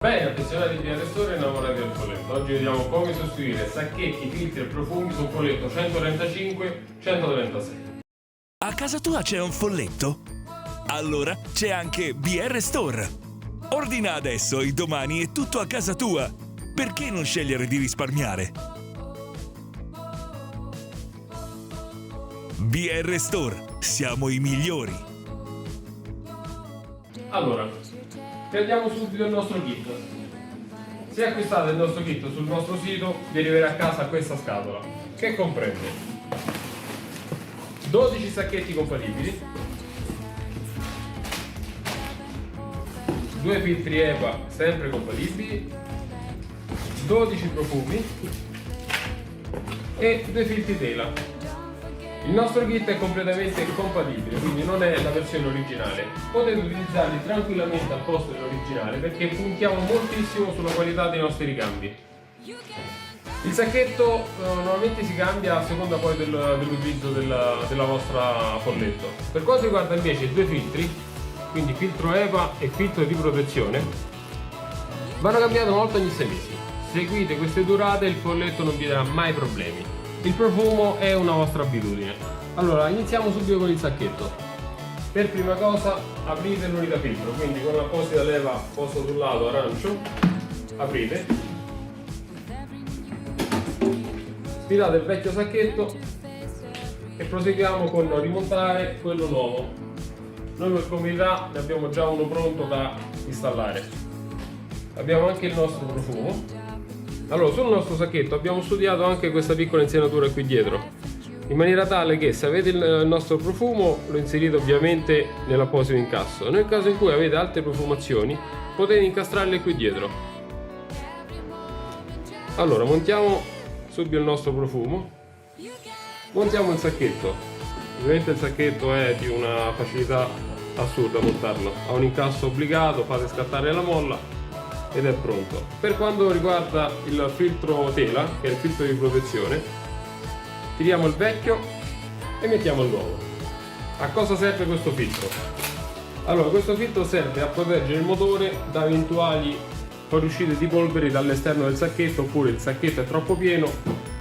Bene, affezionati di Restore e innamorati del folletto. Oggi vediamo come sostituire sacchetti, filtri e profumi su un folletto 135-136. A casa tua c'è un folletto? Allora c'è anche BR Store. Ordina adesso e domani è tutto a casa tua. Perché non scegliere di risparmiare? BR Store, siamo i migliori. Allora, prendiamo subito il nostro kit. Se acquistate il nostro kit sul nostro sito, vi arriverà a casa questa scatola, che comprende 12 sacchetti compatibili, 2 filtri EVA sempre compatibili, 12 profumi e 2 filtri tela. Il nostro kit è completamente compatibile, quindi non è la versione originale. Potete utilizzarli tranquillamente al posto dell'originale perché puntiamo moltissimo sulla qualità dei nostri ricambi. Il sacchetto normalmente si cambia a seconda poi dell'utilizzo della vostra folletto. Per quanto riguarda invece i due filtri, quindi filtro EVA e filtro di protezione, vanno cambiati una volta ogni 6 mesi. Seguite queste durate e il folletto non vi darà mai problemi. Il profumo è una vostra abitudine. Allora, iniziamo subito con il sacchetto. Per prima cosa aprite l'unità filtro, quindi con l'apposita leva posta sul lato arancio, aprite, stirate il vecchio sacchetto e proseguiamo con rimontare quello nuovo. Noi per comodità ne abbiamo già uno pronto da installare. Abbiamo anche il nostro profumo. Allora, sul nostro sacchetto abbiamo studiato anche questa piccola insenatura qui dietro, in maniera tale che se avete il nostro profumo lo inserite ovviamente nell'apposito incasso. Nel caso in cui avete altre profumazioni potete incastrarle qui dietro. Allora, montiamo subito il nostro profumo, montiamo il sacchetto. Ovviamente il sacchetto è di una facilità assurda montarlo, ha un incasso obbligato, fate scattare la molla ed è pronto. Per quanto riguarda il filtro tela, che è il filtro di protezione, tiriamo il vecchio e mettiamo il nuovo. A cosa serve questo filtro? Allora, questo filtro serve a proteggere il motore da eventuali fuoriuscite di polveri dall'esterno del sacchetto, oppure il sacchetto è troppo pieno,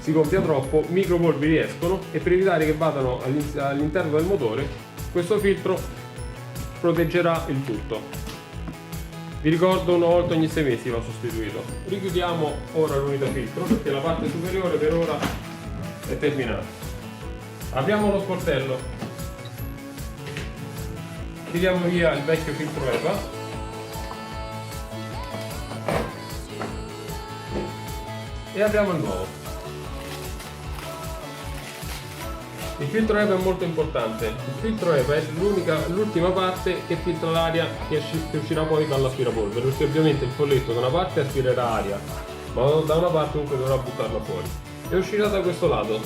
si gonfia troppo, micropolveri escono, e per evitare che vadano all'interno del motore questo filtro proteggerà il tutto. Vi ricordo, una volta ogni 6 mesi va sostituito. Richiudiamo ora l'unità filtro perché la parte superiore per ora è terminata. Apriamo lo sportello, tiriamo via il vecchio filtro EVA e apriamo il nuovo. Il filtro EVA è molto importante. Il filtro EVA è l'ultima parte che filtra l'aria che uscirà poi dall'aspirapolvere, perché ovviamente il folletto da una parte aspirerà aria, ma da una parte comunque dovrà buttarla fuori e uscirà da questo lato.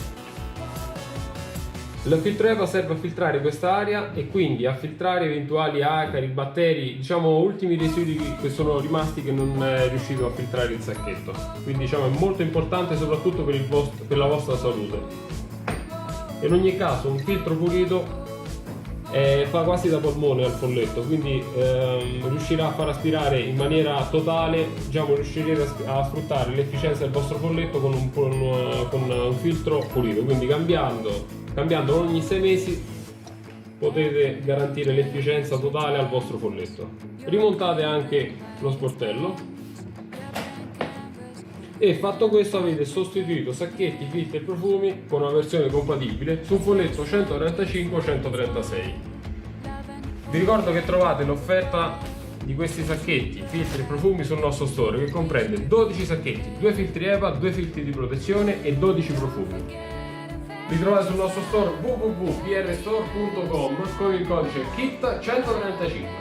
Il filtro EVA serve a filtrare questa aria e quindi a filtrare eventuali acari, batteri, diciamo ultimi residui che sono rimasti che non è riuscito a filtrare il sacchetto. Quindi diciamo è molto importante soprattutto per la vostra salute. In ogni caso un filtro pulito fa quasi da polmone al folletto, quindi riuscirà a far aspirare in maniera totale, diciamo riuscirete a sfruttare l'efficienza del vostro folletto con un filtro pulito, quindi cambiandolo ogni 6 mesi potete garantire l'efficienza totale al vostro folletto. Rimontate anche lo sportello. E fatto questo avete sostituito sacchetti, filtri e profumi con una versione compatibile su un folletto 135-136. Vi ricordo che trovate l'offerta di questi sacchetti, filtri e profumi sul nostro store, che comprende 12 sacchetti, 2 filtri EVA, 2 filtri di protezione e 12 profumi. Li trovate sul nostro store www.brstore.com con il codice KIT135.